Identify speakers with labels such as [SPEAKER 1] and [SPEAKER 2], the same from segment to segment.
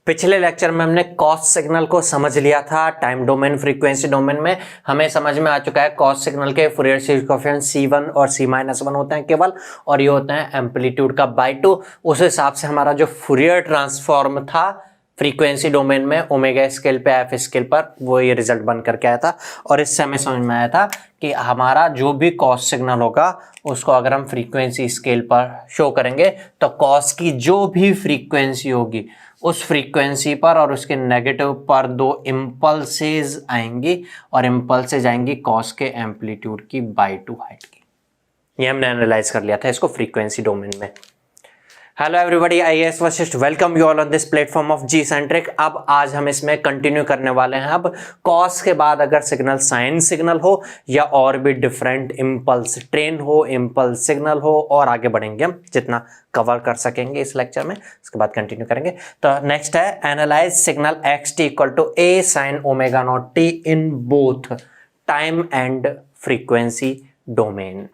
[SPEAKER 1] पिछले लेक्चर में हमने कॉस सिग्नल को समझ लिया था टाइम डोमेन फ्रीक्वेंसी डोमेन में। हमें समझ में आ चुका है कॉस सिग्नल के फूरियर सीरीज कोएफिशिएंट C1 और C-1 होते हैं केवल, और ये होते हैं एम्पलीट्यूड का बाई 2। उस हिसाब से हमारा जो फूरियर ट्रांसफॉर्म था फ्रीक्वेंसी डोमेन में ओमेगा स्केल पे एफ स्केल पर, वो ये रिजल्ट बन करके आया था। और इससे हमें समझ में आया था कि हमारा जो भी कॉस सिग्नल होगा उसको अगर हम फ्रीक्वेंसी स्केल पर शो करेंगे तो कॉस की जो भी फ्रीक्वेंसी होगी उस फ्रीक्वेंसी पर और उसके नेगेटिव पर दो इम्पल्सेस आएंगी, और इम्पल्सेस आएंगी कॉस के एम्पलीट्यूड की बाई 2 हाइट की। ये हमने एनालाइज कर लिया था इसको फ्रीक्वेंसी डोमेन में। Hello everybody, I S Vashishtha welcome you all on this platform of G centric. अब आज हम इसमें कंटिन्यू करने वाले हैं। अब कॉस के बाद अगर सिग्नल साइन सिग्नल हो या और भी डिफरेंट इम्पल्स ट्रेन हो, इम्पल्स सिग्नल हो, और आगे बढ़ेंगे हम जितना कवर कर सकेंगे इस लेक्चर में, उसके बाद कंटिन्यू करेंगे। तो नेक्स्ट है analyse signal X T equal to A sine omega naught T in both time and frequency domain.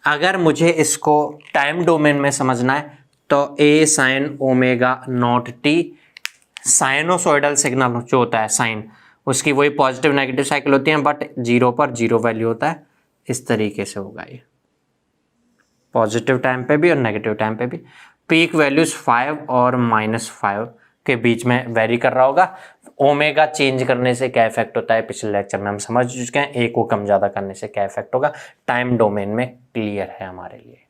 [SPEAKER 1] अगर मुझे इसको टाइम डोमेन में समझना है तो A sine omega naught T, sinusoidal signal जो होता है साइन, उसकी वही पॉजिटिव नेगेटिव साइकिल होती है, बट जीरो पर जीरो वैल्यू होता है। इस तरीके से होगा ये, पॉजिटिव टाइम पे भी और नेगेटिव टाइम पे भी। पीक वैल्यूज 5 और -5 के बीच में वेरी कर रहा होगा। ओमेगा चेंज करने से क्या इफेक्ट होता है पिछले लेक्चर में हम समझ चुके हैं। ए को कम ज्यादा करने से क्या इफेक्ट होगा टाइम डोमेन में क्लियर है हमारे लिए।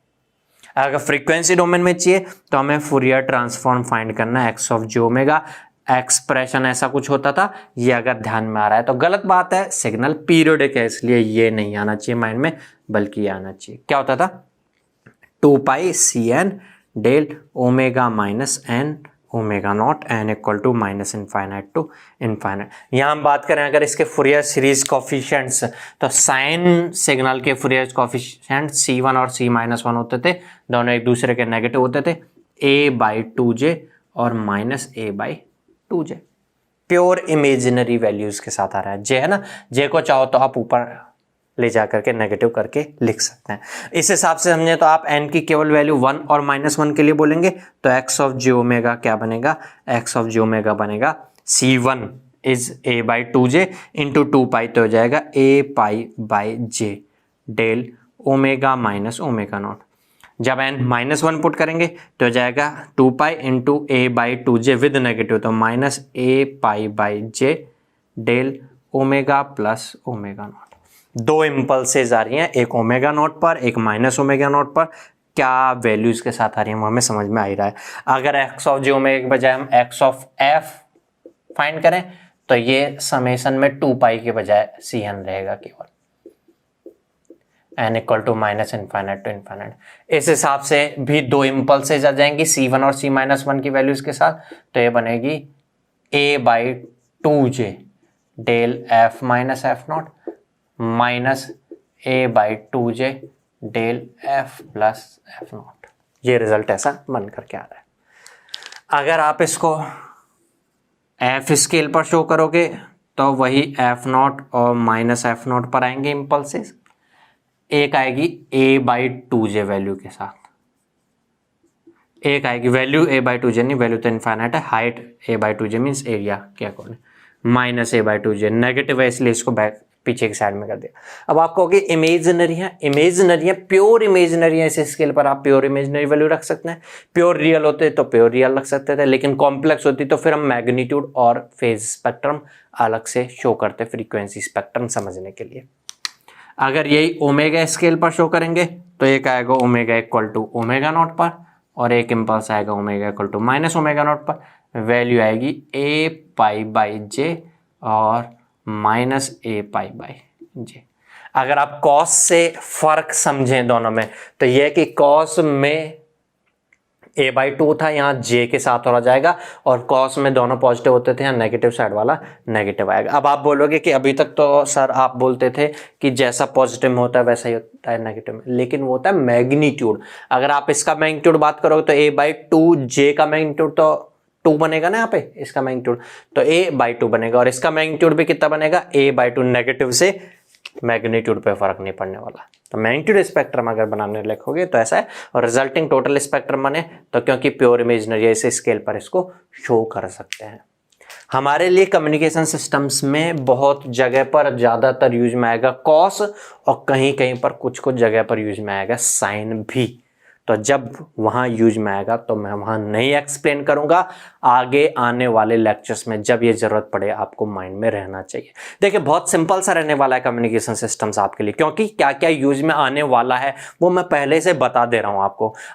[SPEAKER 1] अगर फ्रीक्वेंसी डोमेन में चाहिए तो हमें फूरियर ट्रांसफॉर्म फाइंड करना है x of J omega. Expression ऐसा कुछ होता था, ये अगर ध्यान में आ रहा है तो गलत बात है। सिग्नल पीरियोडिक है इसलिए ये नहीं आना चाहिए माइंड में, बल्कि ये आना चाहिए। क्या होता था 2 pi CN del omega minus N omega naught N equal to minus infinite to infinite. यहाँ हम बात करें अगर इसके फूरियर सीरीज कोफिशिएंट्स, तो साइन सिग्नल के फूरियर कोफिशिएंट C1 और C-1 होते थे, दोनों एक दूसरे के नेगेटिव होते थे, a/2j और -a/2j। प्योर इमेजिनरी वैल्यूज के साथ आ रहा है जे, है ना। जे को चाहो तो आप ऊपर ले जा करके नेगेटिव करके लिख सकते हैं। इस हिसाब से समझे तो आप n की केवल वैल्यू 1 और -1 के लिए बोलेंगे तो x ऑफ जे ओमेगा क्या बनेगा, x ऑफ जे ओमेगा बनेगा C1 इज a/2j इंटू 2 पाई, तो हो जाएगा a/j del omega minus omega naught. जब n -1 पुट करेंगे तो हो जाएगा 2 pi into a/2j with negative, तो minus a/j del omega plus omega naught. दो इम्पल्सेज आ रही हैं, एक ओमेगा नॉट पर, एक माइनस ओमेगा नॉट पर। क्या वैल्यूज के साथ आ रही है वो हमें समझ में आ ही रहा है। अगर एक्स ऑफ जे ओमेगा के बजाय हम एक्स ऑफ एफ फाइंड करें तो ये समेशन में 2 पाई के बजाय CN रहेगा केवल, n equal to minus infinite to infinite. इस हिसाब से भी दो इम्पल्सेज आ जाएंगी C1 और C-1 की वैल्यूज के साथ, तो ये बनेगी a/2j del f minus F naught minus a/2j del f plus F naught. ये रिजल्ट ऐसा बन करके आ रहा है। अगर आप इसको f स्केल पर शो करोगे तो वही f नॉट और माइनस एफ नॉट पर आएंगे इम्पल्सेस। एक आएगी a/2j वैल्यू के साथ, एक आएगी वैल्यू a/2j नहीं, वैल्यू तो इनफाइनाइट है, हाइट a/2j मीन्स एरिया के अकॉर्डिंग, माइनस a/2j नेगेटिव है इसलिए इसको बैक पीछे की साइड में कर दिया। अब आप कहोगे इमेजिनरी है, इमेजिनरी है, प्योर इमेजिनरी है, इस स्केल पर आप प्योर इमेजिनरी वैल्यू रख सकते हैं। प्योर रियल होते तो प्योर रियल रख सकते थे, लेकिन कॉम्प्लेक्स होती तो फिर हम मैग्नीट्यूड और फेज स्पेक्ट्रम अलग से शो करते फ्रीक्वेंसी स्पेक्ट्रम समझने के लिए। अगर यही ओमेगा स्केल पर शो करेंगे तो एक आएगा omega equal to omega naught पर, और एक इम्पल्स आएगा omega equal to minus omega naught पर। वैल्यू आएगी a/j और माइनस a/j। अगर आप कॉस से फर्क समझें दोनों में तो यह कि कॉस में a/2 था, यहाँ j के साथ हो जाएगा, और कॉस में दोनों पॉजिटिव होते थे, यहाँ नेगेटिव साइड वाला नेगेटिव आएगा। अब आप बोलोगे कि अभी तक तो सर आप बोलते थे कि जैसा पॉजिटिव में होता है वैसा ही होता है नेगेटिव में, लेकिन वो होता है मैग्नीट्यूड। अगर आप इसका मैग्नीट्यूड बात करोगे तो a/2j का मैग्नीट्यूड तो 2 बनेगा ना, यहाँ पे इसका मैग्नीट्यूड तो a/2 बनेगा, और इसका मैग्नीट्यूड भी कितना बनेगा a/2। नेगेटिव से मैग्नीट्यूड पे फर्क नहीं पड़ने वाला। तो मैग्नीट्यूड स्पेक्ट्रम अगर बनाने लिखोगे तो ऐसा है, और रिजल्टिंग टोटल स्पेक्ट्रम बने तो क्योंकि प्योर इमेजिनरी है इस स्केल पर इसको शो कर सकते हैं। हमारे लिए कम्युनिकेशन सिस्टम्स में बहुत जगह पर ज़्यादातर यूज में आएगा कॉस, और कहीं कहीं पर कुछ कुछ जगह पर यूज में आएगा साइन भी। तो जब वहाँ यूज में आएगा तो मैं वहाँ नहीं एक्सप्लेन करूँगा, आगे आने वाले लेक्चर्स में जब ये ज़रूरत पड़े आपको माइंड में रहना चाहिए। देखिए बहुत सिंपल सा रहने वाला है कम्युनिकेशन सिस्टम्स आपके लिए, क्योंकि क्या क्या यूज में आने वाला है वो मैं पहले से बता दे रहा हूँ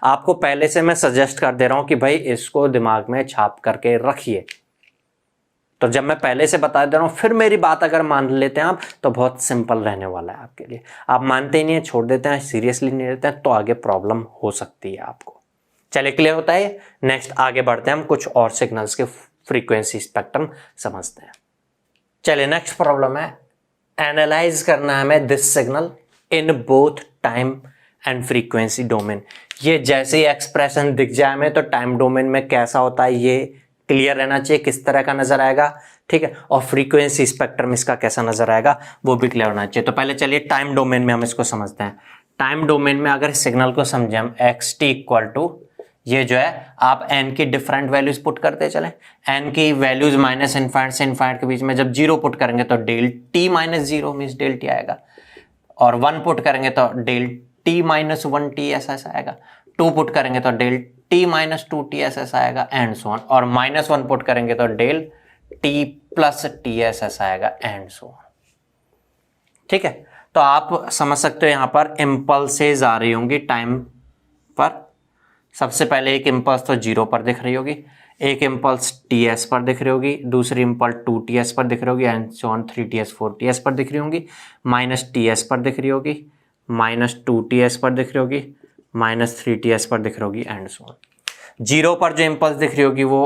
[SPEAKER 1] आपको पहले से मैं सजेस्ट कर दे रहा हूँ कि भाई इसको दिमाग में छाप करके रखिए। तो जब मैं पहले से बता दे रहा हूँ फिर मेरी बात अगर मान लेते हैं आप तो बहुत सिंपल रहने वाला है आपके लिए। आप मानते ही नहीं है, छोड़ देते हैं, सीरियसली नहीं लेते हैं, तो आगे प्रॉब्लम हो सकती है आपको। चलिए क्लियर होता है। नेक्स्ट आगे बढ़ते हैं, हम कुछ और सिग्नल्स के फ्रीक्वेंसी स्पेक्ट्रम समझते हैं। चलिए नेक्स्ट प्रॉब्लम है, एनालाइज करना है हमें this signal in both time and frequency domain. ये जैसे ही एक्सप्रेशन दिख जाए हमें तो टाइम डोमेन में कैसा होता है ये क्लियर रहना चाहिए, किस तरह का नजर आएगा, ठीक है, और फ्रीक्वेंसी स्पेक्ट्रम इसका कैसा नजर आएगा वो भी क्लियर होना चाहिए। तो पहले चलिए टाइम डोमेन में हम इसको समझते हैं। टाइम डोमेन में अगर सिग्नल को समझे हम एक्स टी इक्वल टू, ये जो है आप n की डिफरेंट वैल्यूज पुट करते चले, n की वैल्यूज माइनस इनफाइनाइट से इनफाइनाइट के बीच में जब जीरो पुट करेंगे तो del T minus zero means del T आएगा, और 1 पुट करेंगे तो डेल टी माइनस 1t ऐसा आएगा, 2 पुट करेंगे तो डेल टी माइनस 2t ऐसा आएगा एंड सो ऑन, और -1 पुट करेंगे तो डेल टी प्लस टी ऐसा आएगा एंड सो ऑन। ठीक है, तो आप समझ सकते हो यहां पर इम्पल्सेज आ रही होंगी टाइम पर। सबसे पहले एक इम्पल्स तो 0 पर दिख रही होगी, एक इम्पल्स ts पर दिख रही होगी, दूसरी इम्पल्स 2ts पर दिख रही होगी and so on, 3ts 4ts पर दिख रही होंगी, -ts पर दिख रही होगी, -2ts पर दिख रही होगी, -3ts पर दिख रही होगी एंड सो ऑन। 0 पर जो इम्पल्स दिख रही होगी वो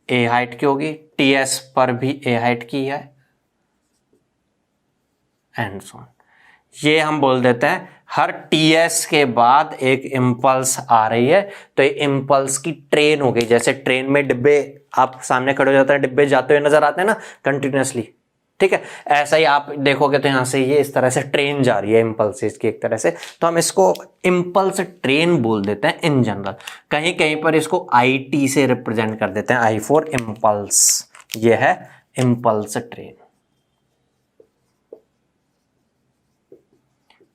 [SPEAKER 1] a हाइट की होगी, ts पर भी a हाइट की है एंड सो ऑन। ये हम बोल देते हैं हर ts के बाद एक इम्पल्स आ रही है तो ये इम्पल्स की ट्रेन हो गई। जैसे ट्रेन में डिब्बे आप सामने खड़े हो जाते हैं, डिब्बे जाते हुए नजर आते हैं ना कंटिन्यूअसली, ठीक है, ऐसा ही आप देखोगे तो यहाँ से ये इस तरह से ट्रेन जा रही है इम्पल्सेस की एक तरह से, तो हम इसको इम्पल्स ट्रेन बोल देते हैं इन जनरल। कहीं कहीं पर इसको IT से रिप्रेजेंट कर देते हैं, I फॉर इम्पल्स, ये है इम्पल्स ट्रेन।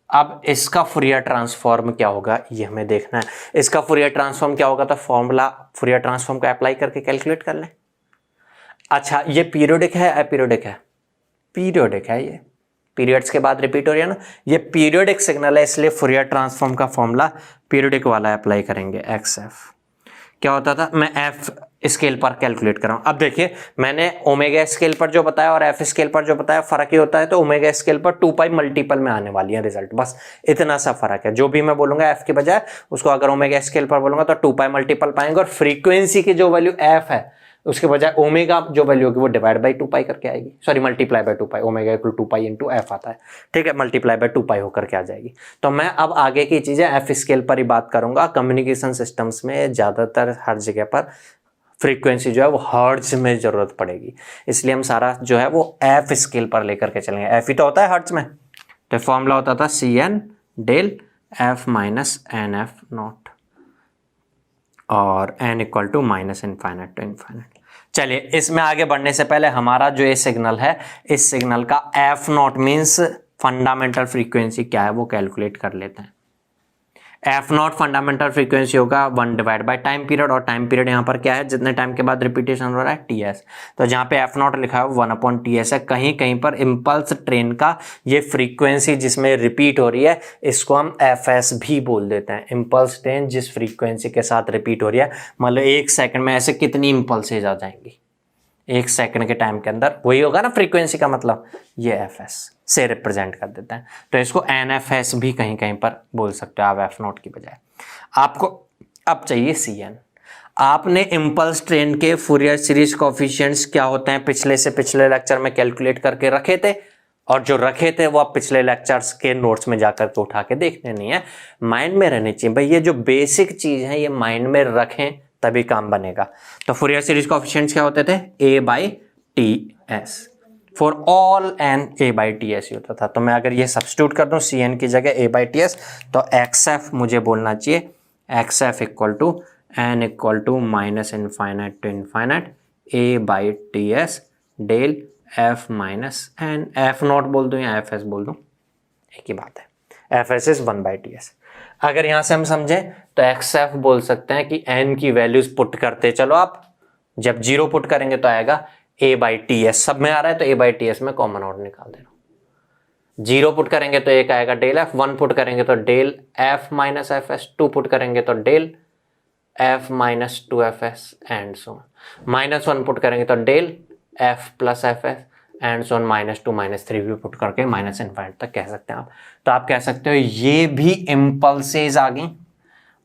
[SPEAKER 1] अब इसका फुरियर ट्रांसफॉर्म क्या होगा ये हमें देखना है। इसका फुरियर ट्रांसफॉर्म क्या होगा तो फॉर्मूला फुरियर ट्रांसफॉर्म को अप्लाई करके कैलकुलेट कर लें। अच्छा, ये पीरियोडिक है अपीरियोडिक है? पीरियोडिक है, ये पीरियड्स के बाद रिपीट हो रही है ना, ये पीरियोडिक सिग्नल है, इसलिए फुरियर ट्रांसफॉर्म का फॉर्मूला पीरियोडिक वाला अप्लाई करेंगे। XF क्या होता था, मैं F स्केल पर कैलकुलेट कर रहा हूं। अब देखिए मैंने ओमेगा स्केल पर जो बताया और F स्केल पर जो बताया फर्क ही होता है, तो ओमेगा स्केल पर 2 मल्टीपल में आने वाली है रिजल्ट, बस इतना सा फर्क है। जो भी मैं बोलूंगा F के बजाय उसको अगर ओमेगा स्केल पर बोलूंगा तो 2 मल्टीपल पाएंगे, और फ्रीक्वेंसी की जो वैल्यू F है उसके बजाय ओमेगा जो वैल्यू होगी वो डिवाइड बाई 2 करके आएगी, sorry multiply by 2 omega equal 2 into F आता है, ठीक है, मल्टीप्लाई बाई 2 होकर के आ जाएगी। तो मैं अब आगे की चीजें F स्केल पर ही बात करूंगा। कम्युनिकेशन सिस्टम्स में ज्यादातर हर जगह पर फ्रीक्वेंसी जो है वो हर्ट्ज में जरूरत पड़ेगी, इसलिए हम सारा जो है वो F स्केल पर लेकर के चलेंगे। F ही तो होता है हर्ट्ज में, तो फॉर्मूला होता था CN del F minus NF naught, और n equal to minus infinite to infinite. चलिए इसमें आगे बढ़ने से पहले हमारा जो ये सिग्नल है, इस सिग्नल का F not means fundamental frequency क्या है वो कैलकुलेट कर लेते हैं। F नॉट फंडामेंटल फ्रीक्वेंसी होगा 1 डिवाइड बाई टाइम पीरियड, और टाइम पीरियड यहाँ पर क्या है, जितने टाइम के बाद रिपीटेशन हो रहा है TS, तो जहाँ पे F नॉट लिखा है 1/TS है। कहीं कहीं पर इम्पल्स ट्रेन का ये फ्रीक्वेंसी जिसमें रिपीट हो रही है इसको हम FS भी बोल देते हैं। इम्पल्स ट्रेन जिस फ्रीक्वेंसी के साथ रिपीट हो रही है, मतलब 1 सेकंड में ऐसे कितनी इम्पल्सेज आ जाएंगी 1 सेकंड के टाइम के अंदर, वही होगा ना फ्रीक्वेंसी का मतलब, ये FS से रिप्रेजेंट कर देते हैं। तो इसको NFS भी कहीं कहीं पर बोल सकते हो आप F नॉट की बजाय। आपको अब चाहिए CN। आपने इम्पल्स ट्रेन के फूरियर सीरीज कोएफिशिएंट्स क्या होते हैं पिछले से पिछले लेक्चर में कैलकुलेट करके रखे थे, और जो रखे थे वो आप पिछले लेक्चर्स के नोट्स में जाकर के उठा के देखने नहीं है, माइंड में रहने चाहिए भाई। ये जो बेसिक चीज है ये माइंड में रखें तभी काम बनेगा। तो फूरियर सीरीज कोएफिशिएंट्स क्या होते थे, A/TS for all n A/TS ही होता था। तो मैं अगर ये सब्स्टिट्यूट कर दूं CN की जगह A/TS, तो XF मुझे बोलना चाहिए XF equal to n equal to minus infinite to infinite A by T S del F minus N, F naught बोल दूं या एफ एस बोल दूं, एक ही बात है, एफ एस इज 1/ts। अगर यहां से हम समझें तो एक्स एफ बोल सकते हैं कि एन की वैल्यूज पुट करते चलो आप, जब 0 पुट करेंगे तो आएगा ए बाई टी एस, सब में आ रहा है तो ए बाई टी एस में कॉमन आउट निकाल देना। 0 पुट करेंगे तो एक आएगा डेल एफ, 1 पुट करेंगे तो del F minus F S, 2 put करेंगे तो del F minus 2fs and so on, -1 put करेंगे तो del F plus F S and so on, -2 -3 भी पुट करके माइनस इनफाइनाइट तक कह सकते हैं आप। तो आप कह सकते हो ये भी इम्पल्सेज आ गई,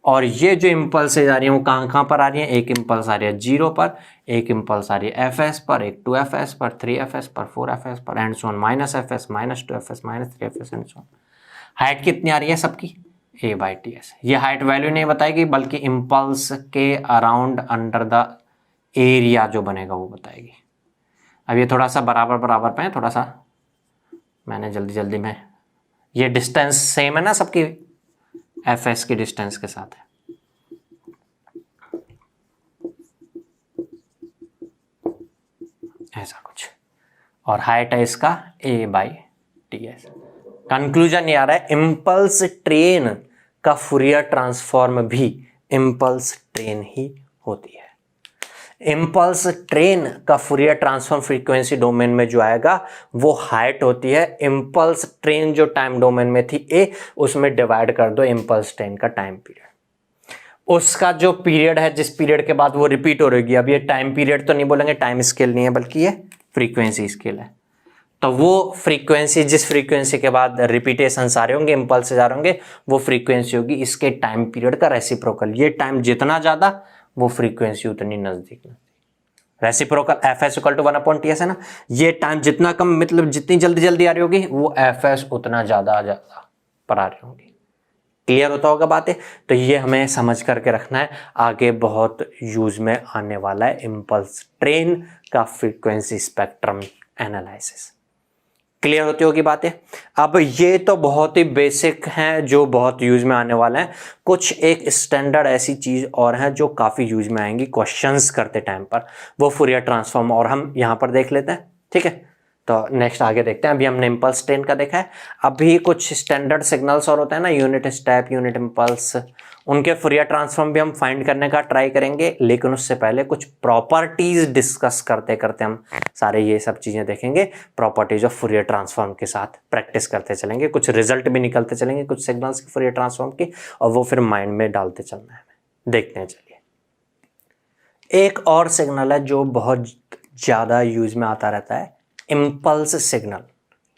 [SPEAKER 1] और ये जो इम्पल्सेज आ रही है वो कहाँ पर आ रही है, एक इम्पल्स आ रही है 0 पर, एक इम्पल्स आ रही है fs पर, एक 2fs पर, 3fs पर, 4fs पर and so on, -fs -2fs -3fs and so on. Height कितनी आ रही है सबकी, a बाई टी एस। ये हाइट वैल्यू नहीं बताएगी बल्कि इम्पल्स के अराउंड अंडर द एरिया जो बनेगा वो बताएगी। अब ये थोड़ा सा बराबर पे है, थोड़ा सा मैंने जल्दी में, ये डिस्टेंस सेम है ना सबकी, एफ एस की डिस्टेंस के साथ है। ऐसा कुछ, और हाइट है इसका a by T S. Conclusion ये आ रहा है इम्पल्स ट्रेन का फूरियर ट्रांसफॉर्म भी इम्पल्स ट्रेन ही होती है। इम्पल्स ट्रेन का फूरियर ट्रांसफॉर्म फ्रीक्वेंसी डोमेन में जो आएगा वो हाइट होती है। इम्पल्स ट्रेन जो टाइम डोमेन में थी ए, उसमें डिवाइड कर दो इम्पल्स ट्रेन का टाइम पीरियड, उसका जो पीरियड है जिस पीरियड के बाद वो रिपीट हो रही है। अब ये टाइम पीरियड तो नहीं बोलेंगे, टाइम स्केल नहीं है बल्कि ये फ्रीक्वेंसी स्केल है। तो वो फ्रीक्वेंसी, जिस फ्रीक्वेंसी के बाद रिपीटेशन आ रहे होंगे, इम्पल्स आ रहे होंगे, वो फ्रीक्वेंसी होगी इसके टाइम पीरियड का रेसिप्रोकल। ये टाइम जितना ज्यादा वो फ्रीक्वेंसी उतनी नजदीक। Reciprocal F S equal to 1/ts है ना, ये टाइम जितना कम, मतलब जितनी जल्दी आ रही होगी वो एफ एस उतना ज्यादा पर आ रही होगी। क्लियर होता होगा बातें। तो ये हमें समझ करके रखना है, आगे बहुत यूज में आने वाला है इम्पल्स ट्रेन का फ्रीक्वेंसी स्पेक्ट्रम एनालिसिस। क्लियर होती होगी बातें। अब ये तो बहुत ही बेसिक हैं जो बहुत यूज में आने वाले हैं। कुछ एक स्टैंडर्ड ऐसी चीज और हैं जो काफी यूज में आएंगी क्वेश्चंस करते टाइम पर, वो फूरियर ट्रांसफॉर्म, और हम यहां पर देख लेते हैं। ठीक है, तो नेक्स्ट आगे देखते हैं। अभी हमने इम्पल्स ट्रेन का देखा है, अभी कुछ स्टैंडर्ड सिग्नल्स और होते हैं ना, यूनिट स्टेप, यूनिट इम्पल्स, उनके फूरियर ट्रांसफॉर्म भी हम फाइंड करने का ट्राई करेंगे। लेकिन उससे पहले कुछ प्रॉपर्टीज डिस्कस करते करते हम सारे ये सब चीजें देखेंगे। प्रॉपर्टीज ऑफ फूरियर ट्रांसफॉर्म के साथ प्रैक्टिस करते चलेंगे, कुछ रिजल्ट भी निकलते चलेंगे कुछ सिग्नल्स के फूरियर ट्रांसफॉर्म की, और वो फिर माइंड में डालते चलना है। देखते हैं, चलिए। एक और सिग्नल है जो बहुत ज्यादा यूज में आता रहता है, इम्पल्स सिग्नल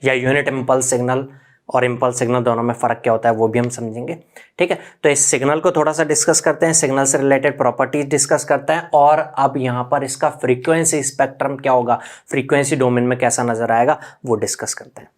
[SPEAKER 1] या यूनिट इम्पल्स सिग्नल। और इम्पल्स सिग्नल दोनों में फर्क क्या होता है वो भी हम समझेंगे। ठीक है, तो इस सिग्नल को थोड़ा सा डिस्कस करते हैं, सिग्नल से रिलेटेड प्रॉपर्टीज डिस्कस करते हैं, और अब यहाँ पर इसका फ्रीक्वेंसी स्पेक्ट्रम क्या होगा, फ्रीक्वेंसी डोमेन में कैसा नजर आएगा वो डिस्कस करते हैं।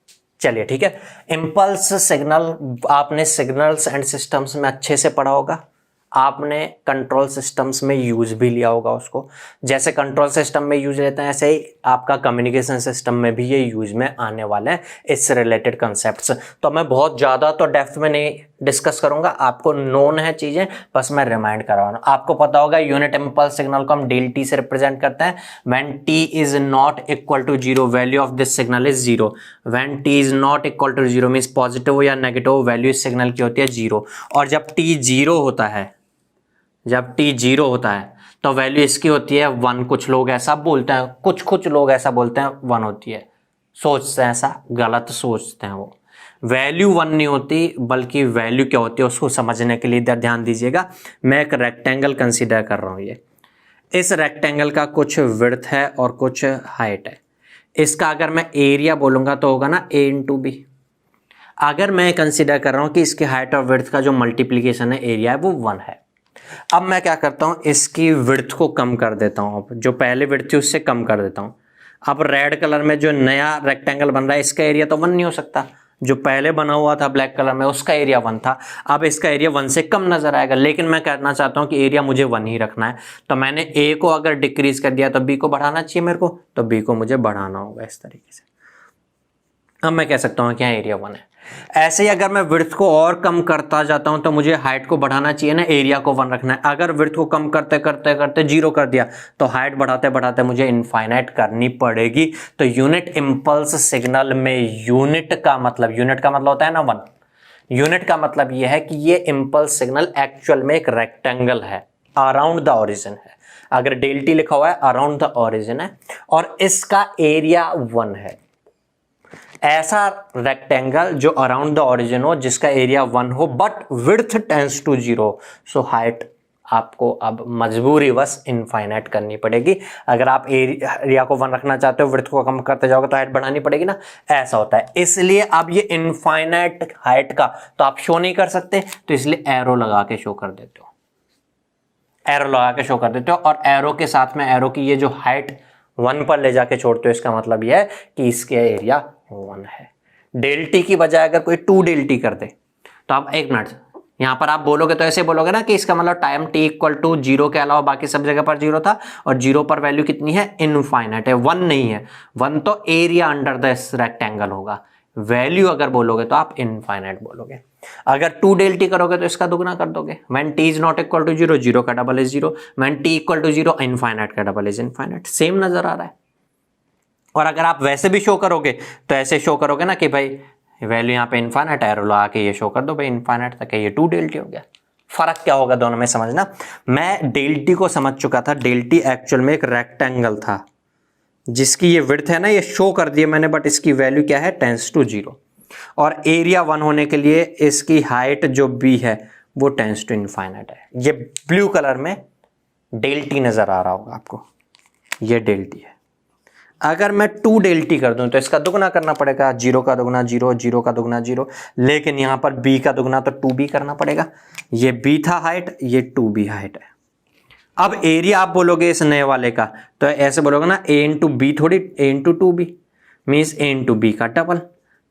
[SPEAKER 1] चलिए ठीक है। इम्पल्स सिग्नल आपने सिग्नल्स एंड सिस्टम्स में अच्छे से पढ़ा होगा, आपने कंट्रोल सिस्टम्स में यूज भी लिया होगा उसको। जैसे कंट्रोल सिस्टम में यूज लेते हैं ऐसे ही आपका कम्युनिकेशन सिस्टम में भी ये यूज में आने वाले हैं इससे रिलेटेड कंसेप्ट्स। तो मैं बहुत ज़्यादा तो डेप्थ में नहीं डिस्कस करूंगा, आपको नोन है चीज़ें, बस मैं रिमाइंड करा रहा हूं। आपको पता होगा यूनिट इम्पल्स सिग्नल को हम डेल टी से रिप्रेजेंट करते हैं। When T is not equal to 0 value of this signal is 0। When T is not equal to 0 means positive या नेगेटिव वैल्यू इस सिग्नल की होती है 0। और जब टी 0 होता है, जब t 0 होता है तो वैल्यू इसकी होती है 1। कुछ लोग ऐसा बोलते हैं, कुछ लोग ऐसा बोलते हैं 1 होती है, सोचते हैं ऐसा, गलत सोचते हैं। वो वैल्यू 1 नहीं होती बल्कि वैल्यू क्या होती है उसको समझने के लिए इधर ध्यान दीजिएगा। मैं एक रेक्टेंगल कंसीडर कर रहा हूँ, ये इस रेक्टेंगल का कुछ विड्थ है और कुछ हाइट है। इसका अगर मैं एरिया बोलूंगा तो होगा ना a इंटू बी। अगर मैं कंसीडर कर रहा हूँ कि इसकी हाइट और विड्थ का जो मल्टीप्लीकेशन है एरिया है वो 1 है। अब मैं क्या करता हूं, इसकी विड्थ को कम कर देता हूं, अब जो पहले विड्थ थी उससे कम कर देता हूं। अब रेड कलर में जो नया रेक्टेंगल बन रहा है इसका एरिया तो 1 नहीं हो सकता, जो पहले बना हुआ था ब्लैक कलर में उसका एरिया 1 था। अब इसका एरिया 1 से कम नजर आएगा, लेकिन मैं कहना चाहता हूं कि एरिया मुझे 1 ही रखना है। तो मैंने ए को अगर डिक्रीज कर दिया तो बी को बढ़ाना चाहिए मेरे को, तो बी को मुझे बढ़ाना होगा इस तरीके से। अब मैं कह सकता हूं कि यहाँ एरिया 1 है। ऐसे ही अगर मैं विड्थ को और कम करता जाता हूं तो मुझे हाइट को बढ़ाना चाहिए ना, एरिया को 1 रखना है। अगर विड्थ को कम करते करते करते 0 कर दिया तो हाइट बढ़ाते बढ़ाते मुझे इनफाइनाइट करनी पड़ेगी। तो यूनिट इंपल्स सिग्नल में यूनिट का मतलब होता है ना 1। यूनिट का मतलब यह है कि ये इंपल्स सिग्नल एक्चुअल में एक रेक्टेंगल है, अराउंड द ओरिजिन है। अगर डेल टी लिखा हुआ है अराउंड द ओरिजिन है और इसका एरिया 1 है। ऐसा रेक्टेंगल जो अराउंड द ओरिजिन हो, जिसका एरिया 1 हो, but width tends to 0, so height आपको अब मजबूरी बस इनफाइनाइट करनी पड़ेगी। अगर आप एरिया को 1 रखना चाहते हो, विड्थ को कम करते जाओगे तो हाइट बढ़ानी पड़ेगी ना, ऐसा होता है। इसलिए अब ये इनफाइनाइट हाइट का तो आप शो नहीं कर सकते, तो इसलिए एरो लगा के शो कर देते हो, एरो लगा के शो कर देते हो। और एरो के साथ में एरो की ये जो हाइट 1 पर ले जाके छोड़ते हो, इसका मतलब यह है कि इसके एरिया 1 है। डेल टी की बजाय अगर कोई 2 डेल टी कर दे तो आप 1 मिनट यहां पर आप बोलोगे तो ऐसे बोलोगे ना कि इसका मतलब टाइम टी इक्वल टू 0 के अलावा बाकी सब जगह पर 0 था, और 0 पर वैल्यू कितनी है, इनफाइनाइट है, 1 नहीं है। 1 तो एरिया अंडर द रेक्टेंगल होगा, वैल्यू अगर बोलोगे तो आप इनफाइनाइट बोलोगे। अगर 2 डेल टी करोगे तो इसका दुगना कर दोगे। When T is not equal to 0, 0 का double is 0। When T equal to 0, infinite का डबल इज इनफाइनाइट। सेम नजर आ रहा है। और अगर आप वैसे भी शो करोगे तो ऐसे शो करोगे ना कि भाई वैल्यू यहाँ पे इनफाइनाइट, एरो लगा के ये शो कर दो भाई इनफाइनाइट तक है, ये 2 डेल टी हो गया। फर्क क्या होगा दोनों में समझना। मैं डेल टी को समझ चुका था, डेल टी एक्चुअल में एक रेक्टेंगल था जिसकी ये विड्थ है ना, ये शो कर दिया मैंने, बट इसकी वैल्यू क्या है, टेंड्स टू 0। और एरिया 1 होने के लिए इसकी हाइट जो b है वो टेंड्स टू इनफाइनाइट है। ये ब्लू कलर में डेल टी नजर आ रहा होगा आपको, ये डेल टी है। अगर मैं 2 डेल टी कर दूं तो इसका दुगना करना पड़ेगा, 0 का दुगना 0, 0 का दुगना 0, लेकिन यहां पर b का दुगना तो 2b करना पड़ेगा। ये b था हाइट, ये 2b हाइट है। अब एरिया आप बोलोगे इस नए वाले का तो ऐसे बोलोगे ना, a इंटू बी, थोड़ी a into 2b means a into B का डबल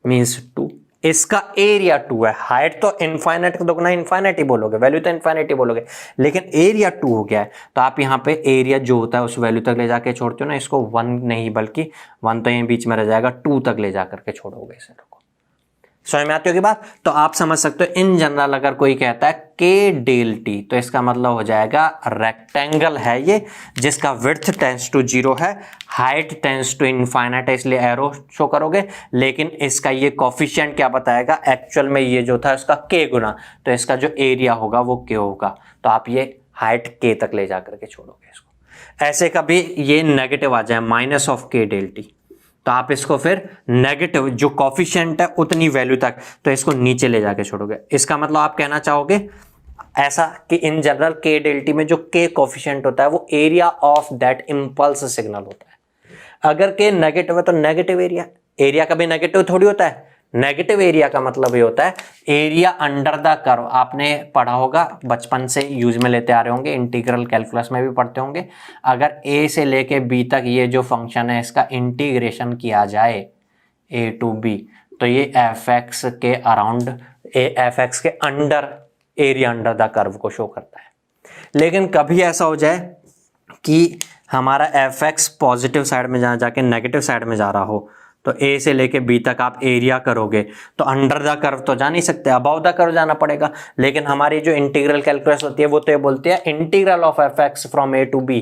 [SPEAKER 1] मीन्स 2। इसका एरिया 2 है। हाइट तो इनफाइनाइट का दुगना इनफाइनाइट ही बोलोगे, वैल्यू तो इनफाइनाइट ही बोलोगे, लेकिन एरिया 2 हो गया है। तो आप यहाँ पे एरिया जो होता है उस वैल्यू तक ले जाके छोड़ते हो ना, इसको 1 नहीं बल्कि 1 तो यहीं बीच में रह जाएगा, 2 तक ले जाकर के छोड़ोगे इसे। समझ में आती होगी बात। तो आप समझ सकते हो इन जनरल अगर कोई कहता है के डेल टी तो इसका मतलब हो जाएगा रेक्टेंगल है ये, जिसका विड्थ टेंड्स टू 0 है, हाइट टेंड्स टू इनफाइनाइट है, इसलिए एरो शो करोगे। लेकिन इसका ये कोफिशिएंट क्या बताएगा, एक्चुअल में ये जो था इसका के गुना, तो इसका जो एरिया होगा वो के होगा। तो आप ये हाइट के तक ले जाकर के छोड़ोगे इसको। ऐसे कभी ये नेगेटिव आ जाए माइनस ऑफ के डेल टी, तो आप इसको फिर नेगेटिव जो कोफिशिएंट है उतनी वैल्यू तक, तो इसको नीचे ले जाके छोड़ोगे। इसका मतलब आप कहना चाहोगे ऐसा कि इन जनरल के डेल टी में जो के कोफिशिएंट होता है वो area of that impulse signal होता है। अगर के नेगेटिव है तो नेगेटिव एरिया, एरिया कभी नेगेटिव थोड़ी होता है। नेगेटिव एरिया का मतलब ये होता है एरिया अंडर द कर्व। आपने पढ़ा होगा, बचपन से यूज में लेते आ रहे होंगे, इंटीग्रल कैलकुलस में भी पढ़ते होंगे। अगर a से लेके b तक ये जो फंक्शन है इसका इंटीग्रेशन किया जाए a टू b, तो ये fx के अराउंड fx के under area under the curve को शो करता है। लेकिन कभी ऐसा हो जाए कि हमारा fx पॉजिटिव साइड में जाके नेगेटिव साइड में जा रहा हो, तो a से लेके b तक आप एरिया करोगे तो अंडर द कर्व तो जा नहीं सकते, अबव द कर्व जाना पड़ेगा। लेकिन हमारी जो इंटीग्रल कैलकुलस होती है वो तो ये बोलती है integral of fx from a to b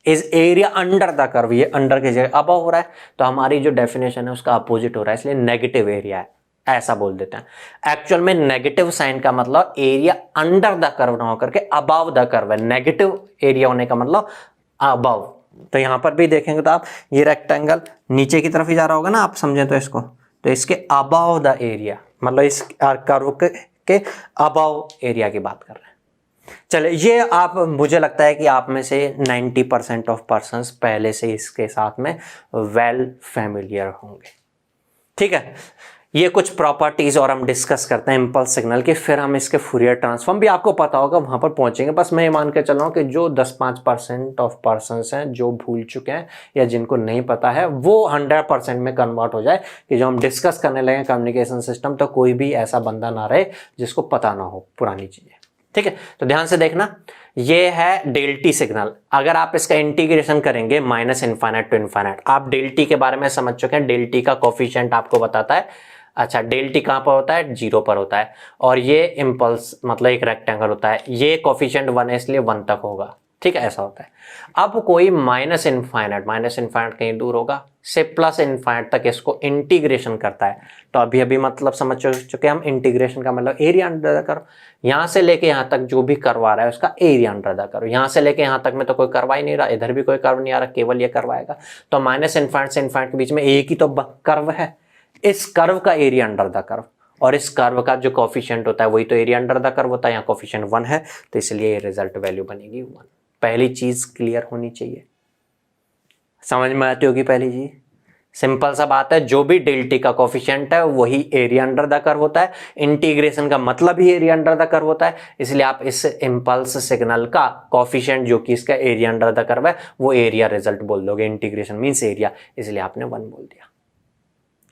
[SPEAKER 1] is area under the curve, ये अंडर की जगह अबव हो रहा है, तो हमारी जो डेफिनेशन है उसका अपोजिट हो रहा है, इसलिए नेगेटिव एरिया है, ऐसा बोल देते हैं। एक्चुअल में नेगेटिव साइन का मतलब एरिया अंडर द कर्व ना होकर के अबव द कर्व है। नेगेटिव एरिया होने का मतलब अबव। तो यहां पर भी देखेंगे तो आप ये रेक्टेंगल नीचे की तरफ ही जा रहा होगा ना, आप समझें तो इसको, तो इसके अबव द एरिया मतलब इस कर्व के अबव एरिया की बात कर रहे हैं। चले ये आप, मुझे लगता है कि आप में से 90% ऑफ पर्संस पहले से इसके साथ में वेल फैमिलियर होंगे। ठीक है, ये कुछ प्रॉपर्टीज और हम डिस्कस करते हैं इंपल्स सिग्नल के, फिर हम इसके फूरियर ट्रांसफॉर्म भी आपको पता होगा वहां पर पहुंचेंगे। बस मैं ये मान के चल रहा हूं कि जो 10-5% ऑफ पर्संस हैं जो भूल चुके हैं या जिनको नहीं पता है वो 100% में कन्वर्ट हो जाए, कि जो हम डिस्कस करने लगे कम्युनिकेशन सिस्टम तो कोई भी ऐसा बंदा ना रहे जिसको पता ना हो पुरानी चीजें। ठीक है, तो ध्यान से देखना, ये है डेल टी सिग्नल। अगर आप इसका इंटीग्रेशन करेंगे माइनस इनफाइनाइट टू इनफाइनाइट, आप डेल टी के बारे में समझ चुके हैं। डेल टी का कोफिशिएंट आपको बताता है अच्छा, डेल टी कहाँ पर होता है? 0 पर होता है। और ये इम्पल्स मतलब एक रेक्टेंगल होता है, ये कोफिशिएंट 1 है इसलिए 1 तक होगा, ठीक है, ऐसा होता है। अब कोई माइनस इनफाइनाइट कहीं दूर होगा, से प्लस इनफाइनाइट तक इसको इंटीग्रेशन करता है। तो अभी अभी मतलब समझ चुके हम, इंटीग्रेशन का मतलब एरिया अंडर द कर्व। यहाँ से लेके यहाँ तक जो भी कर्व आ रहा है उसका एरिया अंडर द कर्व। यहाँ से लेके यहाँ तक में तो कोई कर्व ही नहीं रहा, इधर भी कोई कर्व नहीं आ रहा, केवल ये कर्व आएगा। तो माइनस इनफाइनाइट से इनफाइनाइट के बीच में एक ही तो कर्व है, इस कर्व का एरिया अंडर द कर्व, और इस कर्व का जो कोफिशिएंट होता है वही तो एरिया अंडर द कर्व होता है। यहाँ कोफिशिएंट 1 है तो इसलिए ये रिजल्ट वैल्यू बनेगी 1। पहली चीज क्लियर होनी चाहिए, समझ में आती होगी पहली चीज। सिंपल सा बात है, जो भी डेल टी का कोफिशिएंट है वही एरिया अंडर द कर्व होता है। इंटीग्रेशन का मतलब ही एरिया अंडर द कर्व होता है, इसलिए आप इस इंपल्स सिग्नल का कोफिशिएंट जो कि इसका एरिया अंडर द कर्व है वो एरिया रिजल्ट बोल दोगे। इंटीग्रेशन मींस एरिया, इसलिए आपने 1 बोल दिया।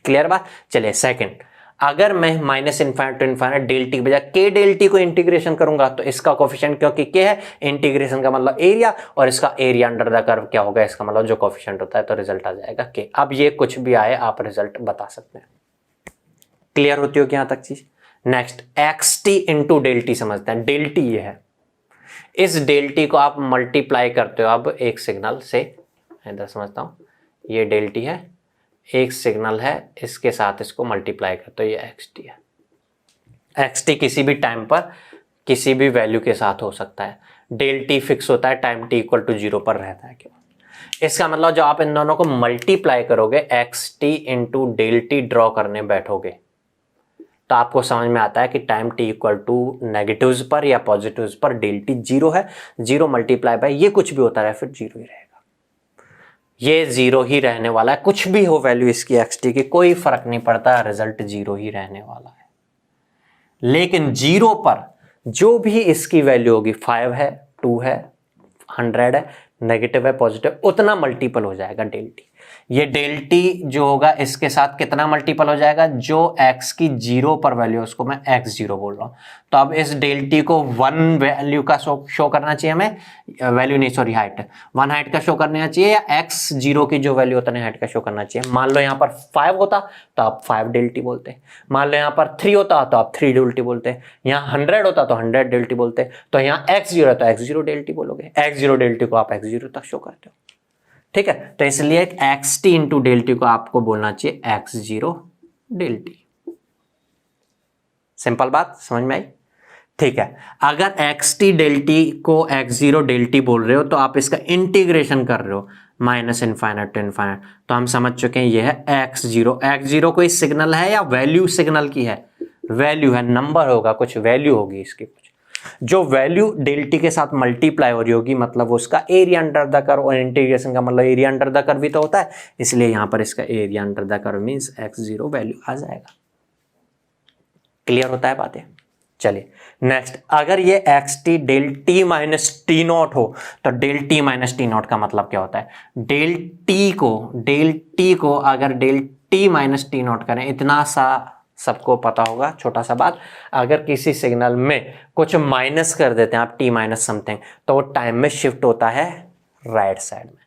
[SPEAKER 1] क्लियर बात? चलिए सेकंड, अगर मैं minus infinite to infinite del T के बजाय के डेल टी को इंटीग्रेशन करूंगा तो इसका कोफिशिएंट, क्योंकि के है, इंटीग्रेशन का मतलब एरिया, और इसका एरिया अंडर द कर्व क्या होगा, इसका मतलब जो कोफिशिएंट होता है, तो रिजल्ट आ जाएगा के। अब ये कुछ भी आए आप रिजल्ट बता सकते हैं। क्लियर होती हो कि यहां तक चीज? Next, X T into del T समझते हैं। डेल टी ये है, इस डेल टी को आप मल्टीप्लाई करते हो अब एक सिग्नल से, इधर समझता हूं, ये डेल टी है, एक सिग्नल है, इसके साथ इसको मल्टीप्लाई कर तो ये एक्स टी है। एक्स टी किसी भी टाइम पर किसी भी वैल्यू के साथ हो सकता है। डेल टी फिक्स होता है, टाइम टी इक्वल टू 0 पर रहता है केवल। इसका मतलब जो आप इन दोनों को मल्टीप्लाई करोगे, X T into del T draw करने बैठोगे तो आपको समझ में आता है कि time T equal to negatives पर या पॉजिटिव्स पर डेल टी 0 है। 0 मल्टीप्लाई बाय ये कुछ भी होता रहे फिर 0 ही रहेगा, ये 0 ही रहने वाला है। कुछ भी हो वैल्यू इसकी एक्स टी की कोई फर्क नहीं पड़ता, रिजल्ट 0 ही रहने वाला है। लेकिन 0 पर जो भी इसकी वैल्यू होगी, 5 है, 2 है, 100 है, नेगेटिव है, पॉजिटिव, उतना मल्टीपल हो जाएगा डेल टी। ये डेल टी जो होगा इसके साथ कितना मल्टीपल हो जाएगा, जो एक्स की 0 पर वैल्यू है उसको मैं x0 बोल रहा हूं। तो अब इस डेल टी को 1 वैल्यू का शो करना चाहिए हमें, वैल्यू नहीं सॉरी हाइट, 1 हाइट का शो करना चाहिए, या x0 की जो वैल्यू होता है हाइट का शो करना चाहिए। मान लो यहाँ पर 5 होता तो आप 5 डेल टी बोलते, मान लो यहाँ पर 3 होता तो आप 3 डेल टी बोलते, यहाँ 100 होता तो 100 डेल टी बोलते, तो यहाँ x0 है तो x0 डेल टी बोलोगे। x0 डेल टी को आप x0 तक शो करते हो, ठीक है। तो इसलिए X T into del T को आपको बोलना चाहिए x0 डेल टी। सिंपल बात समझ में आई? ठीक है, अगर एक्स टी डेल टी को x0 डेल टी बोल रहे हो तो आप इसका इंटीग्रेशन कर रहे हो माइनस इनफाइनाइट टू इनफाइनाइट, तो हम समझ चुके हैं ये है x0। x0 कोई सिग्नल है या वैल्यू सिग्नल की है? वैल्यू है, नंबर होगा, कुछ वैल्यू होगी इसकी, कुछ जो वैल्यू डेल टी के साथ मल्टीप्लाई हो रही होगी मतलब उसका एरिया अंडर द कर्व, और इंटीग्रेशन का मतलब एरिया अंडर द कर्व भी तो होता है, इसलिए यहां पर इसका area under the curve means x0 value आ जाएगा। क्लियर होता है बातें? चलिए नेक्स्ट, अगर ये X T del T minus T naught हो तो del T minus T naught का मतलब क्या होता है? डेल टी को अगर del T minus T naught करें, इतना सा सबको पता होगा, छोटा सा बात, अगर किसी सिग्नल में कुछ माइनस कर देते हैं आप टी माइनस समथिंग तो वो टाइम में शिफ्ट होता है राइट साइड में,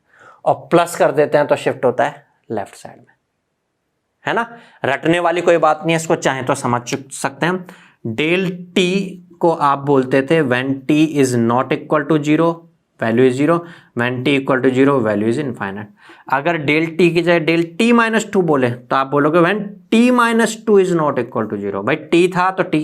[SPEAKER 1] और प्लस कर देते हैं तो शिफ्ट होता है लेफ्ट साइड में, है ना। रटने वाली कोई बात नहीं है, इसको चाहे तो समझ सकते हैं। डेल टी को आप बोलते थे when T is not equal to 0 value is 0, when T equal to 0 value is infinite. अगर डेल टी की जगह डेल टी माइनस 2 बोले तो आप बोलोगे when T minus 2 is not equal to 0। भाई टी था तो टी,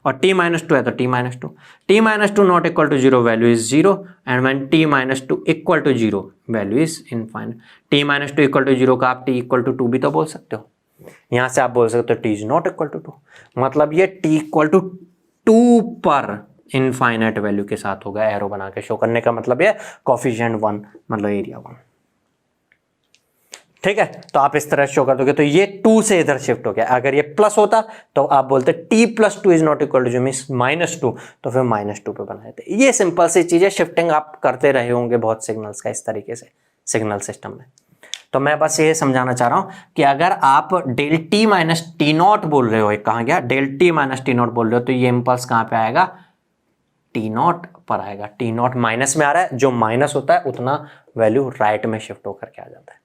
[SPEAKER 1] और टी माइनस 2 है तो T minus 2, T minus 2 not equal to 0 value is 0, and when T minus 2 equal to 0 value is infinite. T minus 2 equal to 0 का आप T equal to 2 भी तो बोल सकते हो, यहां से आप बोल सकते हो T is not equal to 2, मतलब ये टी इक्वल टू 2 पर इनफाइनाइट वैल्यू के साथ होगा। एरो बना के शो करने का मतलब ये कोफिशिएंट 1 मतलब एरिया 1, ठीक है। तो आप इस तरह शो कर दोगे तो ये 2 से इधर शिफ्ट हो गया। अगर ये प्लस होता तो आप बोलते t plus 2 is not equal to जो मींस -2, तो फिर -2 पे बनाए थे। ये सिंपल सी चीजें, शिफ्टिंग आप करते रहे होंगे बहुत सिग्नल्स का इस तरीके से सिग्नल सिस्टम में। तो मैं बस ये समझाना चाह रहा हूं कि अगर आप del T minus T naught बोल रहे हो, एक कहां गया, del T minus T naught बोल रहे हो, तो ये इंपल्स कहां पे आएगा? टी नॉट पर आएगा। टी नॉट माइनस में आ रहा है, जो माइनस होता है उतना वैल्यू राइट में शिफ्ट होकर के आ जाता है।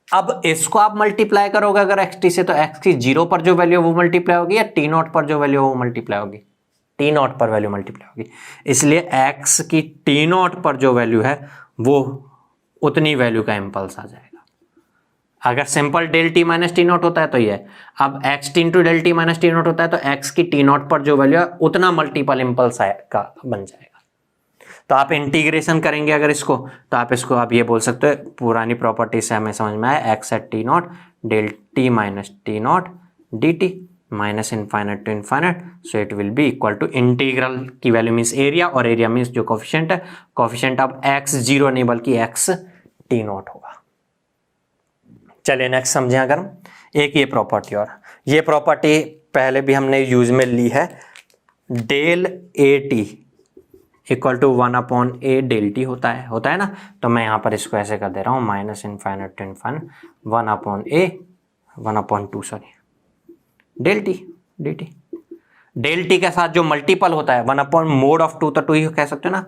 [SPEAKER 1] अब इसको आप मल्टीप्लाई करोगे अगर एक्स टी से, तो एक्स की 0 पर जो वैल्यू वो मल्टीप्लाई होगी, या टी नॉट पर जो वैल्यू वो मल्टीप्लाई होगी, टी नॉट पर वैल्यू मल्टीप्लाई होगी। इसलिए एक्स की टी नॉट पर जो वैल्यू है वो उतनी वैल्यू का इंपल्स आ जाएगा। अगर simple del T minus T naught होता है तो ये, अब X T into del T minus T naught होता है तो एक्स की टी नॉट पर जो वैल्यू है उतना मल्टीपल इंपल्स का बन जाएगा। तो आप इंटीग्रेशन करेंगे अगर इसको, तो आप इसको आप ये बोल सकते हो, पुरानी प्रॉपर्टी से हमें समझ में आया, X at T naught del T minus T naught D T minus infinite to infinite, so it will be equal to integral की वैल्यू मीन्स एरिया, और एरिया मीन्स जो कोफिशिएंट है, कोफिशिएंट अब एक्स जीरो नहीं बल्कि x T not होगा। चलिए next समझें अगर हम एक ये प्रॉपर्टी, और ये प्रॉपर्टी पहले भी हमने यूज में ली है, del A T equal to 1/a del T होता है ना। तो मैं यहाँ पर इसको ऐसे कर दे रहा हूँ, minus infinite to infinite 1/2 sorry del T D T. Del T के साथ जो मल्टीपल होता है 1/mod(2), तो 2 ही कह सकते हो ना,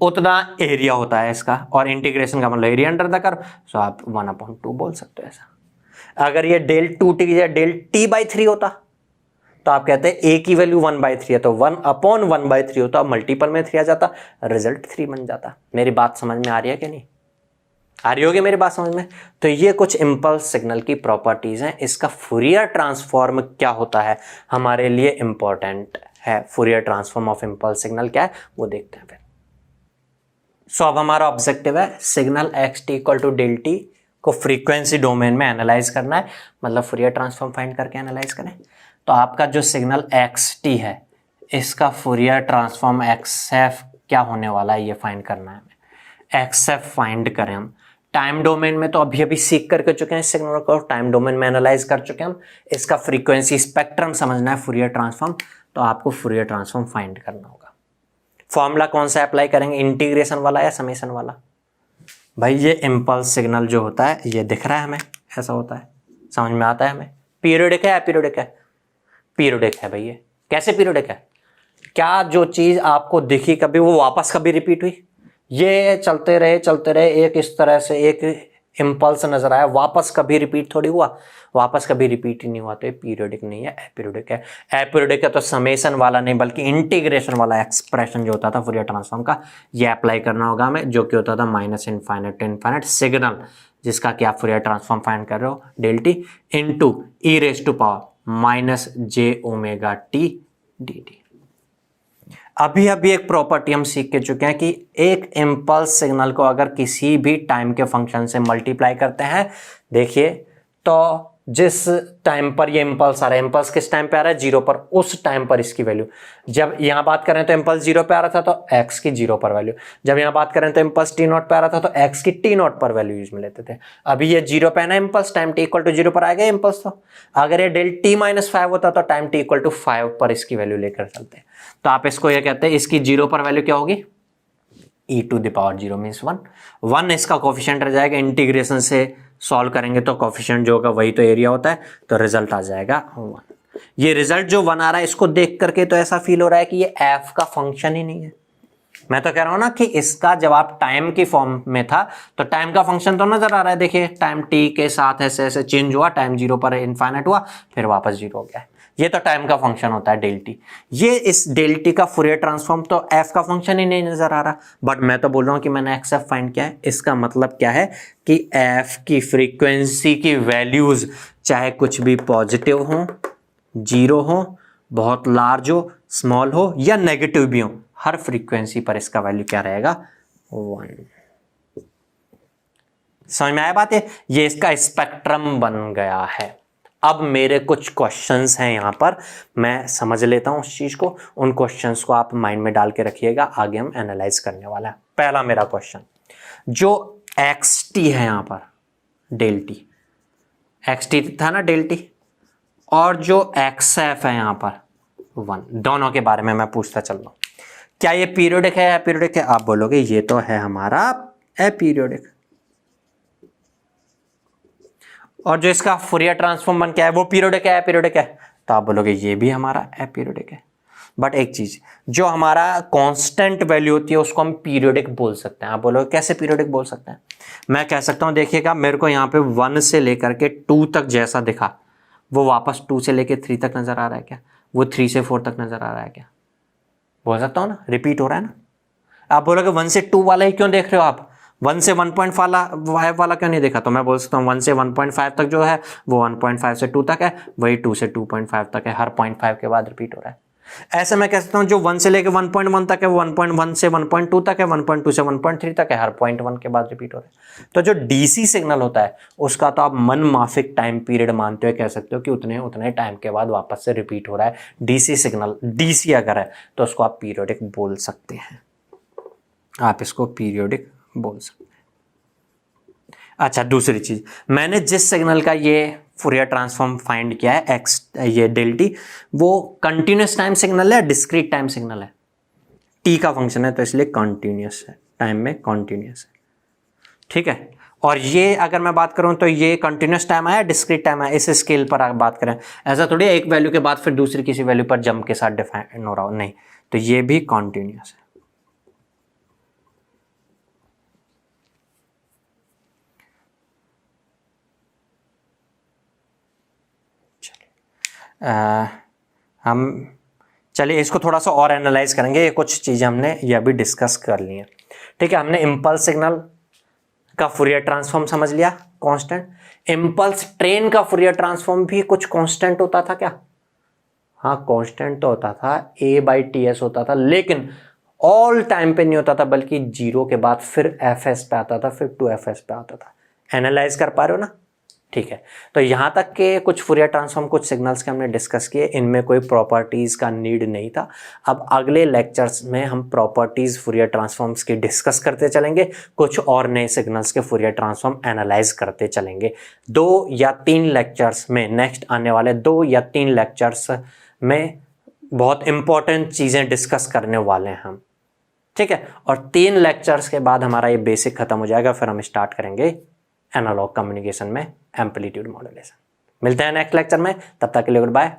[SPEAKER 1] उतना एरिया होता है इसका, और इंटीग्रेशन का मतलब एरिया अंडर द कर्व, सो आप 1/2 बोल सकते हो ऐसा। अगर ये डेल 2t या डेल t/3 होता तो आप कहते हैं a की वैल्यू 1/3 है, तो 1/1/3 होता, मल्टीपल में 3 आ जाता, रिजल्ट 3 बन जाता। मेरी बात समझ में आ रही है कि नहीं आ रही होगी मेरी बात समझ में? तो ये कुछ इंपल्स सिग्नल की प्रॉपर्टीज हैं। इसका फूरियर ट्रांसफॉर्म क्या होता है हमारे लिए इंपॉर्टेंट है। Fourier transform of impulse signal क्या है वो देखते हैं फिर। सो अब हमारा ऑब्जेक्टिव है signal X T equal to del T को फ्रीक्वेंसी डोमेन में एनालाइज करना है, मतलब फूरियर ट्रांसफॉर्म फाइंड करके एनालाइज करें। तो आपका जो सिग्नल एक्स टी है इसका फूरियर ट्रांसफॉर्म एक्स एफ क्या होने वाला है ये फाइंड करना है हमें। एक्स एफ फाइंड करें हम टाइम डोमेन में, तो अभी अभी सीख करके चुके हैं सिग्नल को, टाइम डोमेन में एनालाइज कर चुके हैं हम। इसका फ्रीक्वेंसी स्पेक्ट्रम समझना है फूरियर ट्रांसफॉर्म, तो आपको फूरियर ट्रांसफॉर्म फाइंड करना होगा। फॉर्मूला कौन सा अप्लाई करेंगे, इंटीग्रेशन वाला या समेशन वाला? भाई ये इम्पल्स सिग्नल जो होता है ये दिख रहा है हमें, ऐसा होता है, समझ में आता है हमें। पीरियोडिक है, अपीरियोडिक है? पीरियोडिक है भाई। ये कैसे पीरियोडिक है? क्या जो चीज आपको दिखी कभी वो वापस कभी रिपीट हुई? ये चलते रहे एक इस तरह से एक इम्पल्स नजर आया, वापस कभी रिपीट थोड़ी हुआ, वापस कभी रिपीट ही नहीं हुआ, तो ये पीरियोडिक नहीं है, अपीरियोडिक है। अपीरियोडिक है तो समेशन वाला नहीं बल्कि इंटीग्रेशन वाला एक्सप्रेशन जो होता था फूरियर ट्रांसफॉर्म का ये अप्लाई करना होगा हमें, जो कि होता था minus infinite to infinite signal जिसका कि आप फूरियर ट्रांसफॉर्म फाइंड कर रहे हो del T into E raise to power minus J omega T D T. अभी एक प्रॉपर्टी हम सीख के चुके हैं कि एक इम्पल्स सिग्नल को अगर किसी भी टाइम के फंक्शन से मल्टीप्लाई करते हैं, देखिए तो जिस टाइम पर ये इम्पल्स आ रहा है, इम्पल्स किस टाइम पे आ रहा है, 0 पर, उस टाइम पर इसकी वैल्यू, जब यहां बात करें तो इम्पल्स 0 पे आ रहा था तो x की 0 पर वैल्यू, जब यहां बात करें तो इम्पल्स t नॉट पे आ रहा था तो x की t नॉट पर वैल्यू यूज में लेते थे। अभी ये 0 पे है ना impulse, time t equal to 0 पर आएगा इम्पल्स, तो अगर ये डेल t माइनस 5 होता तो टाइम t इक्वल टू 5 पर इसकी वैल्यू लेकर चलते। तो आप इसको ये कहते हैं इसकी 0 पर वैल्यू क्या होगी, e to the power 0 means 1 इसका कोफिशिएंट रह जाएगा। इंटीग्रेशन से सॉल्व करेंगे तो कोफिशिएंट जो होगा वही तो एरिया होता है, तो रिजल्ट आ जाएगा 1। ये रिजल्ट जो 1 आ रहा है इसको देख करके तो ऐसा फील हो रहा है कि ये f का फंक्शन ही नहीं है। मैं तो कह रहा हूं ना कि इसका जवाब टाइम की फॉर्म में था तो टाइम का फंक्शन तो नजर आ रहा है। देखिए टाइम t के साथ ऐसे ऐसे चेंज हुआ, टाइम 0 पर इनफाइनाइट हुआ फिर वापस 0 हो गया, ये तो टाइम का फंक्शन होता है डेल टी। ये इस डेल टी का फूरियर ट्रांसफॉर्म तो एफ का फंक्शन ही नहीं नजर आ रहा, बट मैं तो बोल रहा हूं कि मैंने एक्स एफ फाइंड किया है। इसका मतलब क्या है कि एफ की फ्रीक्वेंसी की वैल्यूज चाहे कुछ भी पॉजिटिव हो, 0 हो, बहुत लार्ज हो, स्मॉल हो या नेगेटिव भी हो, हर फ्रीक्वेंसी पर इसका वैल्यू क्या रहेगा, 1। समझ में आया बात है? ये इसका स्पेक्ट्रम बन गया है। अब मेरे कुछ क्वेश्चंस हैं यहाँ पर, मैं समझ लेता हूँ उस चीज को, उन क्वेश्चंस को आप माइंड में डाल के रखिएगा, आगे हम एनालाइज करने वाला है। पहला मेरा क्वेश्चन, जो एक्स टी है यहाँ पर डेल टी, एक्स टी था ना डेल टी, और जो एक्स एफ है यहाँ पर 1, दोनों के बारे में मैं पूछता चल रहा हूँ। क्या ये पीरियोडिक है या अपीरियोडिक है? आप बोलोगे ये तो है हमारा अपीरियोडिक, और जो इसका फूरियर ट्रांसफॉर्म बन क्या है वो पीरियोडिक है, अपीरियोडिक है, तो आप बोलोगे ये भी हमारा अपीरियोडिक है। बट एक चीज, जो हमारा कांस्टेंट वैल्यू होती है उसको हम पीरियोडिक बोल सकते हैं। आप बोलोगे कैसे पीरियोडिक बोल सकते हैं? मैं कह सकता हूं, देखिएगा मेरे को यहाँ पे 1 से लेकर के 2 तक जैसा दिखा, वो वापस 2 से लेकर 3 तक नजर आ रहा है क्या? वो 3 से 4 तक नजर आ रहा है क्या? बोल सकता हूं ना, रिपीट हो रहा है ना। आप बोलोगे 1 से 2 वाला ही क्यों देख रहे हो आप, 1 से 1.5 वाला क्यों नहीं देखा? तो मैं बोल सकता हूँ 1 से 1.5 तक जो है वो 1.5 से 2 तक है, वही 2 से 2.5 तक है, हर 0.5 के बाद रिपीट हो रहा है। ऐसे मैं कह सकता हूँ जो 1 से लेकर 1.1 तक है वो 1.1 से 1.2 तक है, 1.2 से 1.3 तक है, हर 0.1 के बाद रिपीट हो रहा है। तो जो डीसी सिग्नल होता है उसका तो आप मनमाफिक टाइम पीरियड मानते हुए कह सकते हो कि उतने उतने टाइम के बाद वापस से रिपीट हो रहा है। डीसी सिग्नल, डीसी अगर है तो उसको आप पीरियोडिक बोल सकते हैं, आप इसको पीरियोडिक बोल सकते हैं। अच्छा, दूसरी चीज, मैंने जिस सिग्नल का ये फूरियर ट्रांसफॉर्म फाइंड किया है एक्स, ये डेल टी, वो कंटिन्यूस टाइम सिग्नल है, डिस्क्रीट टाइम सिग्नल है? टी का फंक्शन है तो इसलिए कंटिन्यूस है, टाइम में कंटिन्यूस है, ठीक है। और ये अगर मैं बात करूं तो ये कंटिन्यूस टाइम आया, डिस्क्रीट टाइम आया, इस स्केल पर आप बात करें, ऐसा थोड़ी एक वैल्यू के बाद फिर दूसरी किसी वैल्यू पर जंप के साथ डिफाइन हो रहा हो, नहीं, तो ये भी कंटिन्यूस है। हम चलिए इसको थोड़ा सा और एनालाइज करेंगे, ये कुछ चीज़ें हमने ये भी डिस्कस कर ली हैं, ठीक है। हमने इम्पल्स सिग्नल का फूरियर ट्रांसफॉर्म समझ लिया, कांस्टेंट। इम्पल्स ट्रेन का फूरियर ट्रांसफॉर्म भी कुछ कांस्टेंट होता था क्या? हाँ, कांस्टेंट तो होता था, a/ts होता था, लेकिन ऑल टाइम पे नहीं होता था, बल्कि 0 के बाद फिर fs पे आता था, फिर 2fs पे आता था। एनालाइज कर पा रहे हो ना? ठीक है। तो यहां तक के कुछ फूरियर ट्रांसफॉर्म, कुछ सिग्नल्स के हमने डिस्कस किए, इनमें कोई प्रॉपर्टीज का नीड नहीं था। अब अगले लेक्चर्स में हम प्रॉपर्टीज फूरियर ट्रांसफॉर्म्स की डिस्कस करते चलेंगे, कुछ और नए सिग्नल्स के फूरियर ट्रांसफॉर्म एनालाइज करते चलेंगे। 2 या 3 लेक्चर्स में, नेक्स्ट आने वाले 2 या 3 लेक्चर्स में बहुत इंपॉर्टेंट चीजें डिस्कस करने वाले हैं हम, ठीक है। और 3 लेक्चर्स के बाद हमारा ये बेसिक खत्म हो जाएगा, फिर हम स्टार्ट करेंगे एनालॉग कम्युनिकेशन में एम्पलीट्यूड मॉड्यूलेशन। मिलते हैं नेक्स्ट लेक्चर में, तब तक के लिए गुड बाय।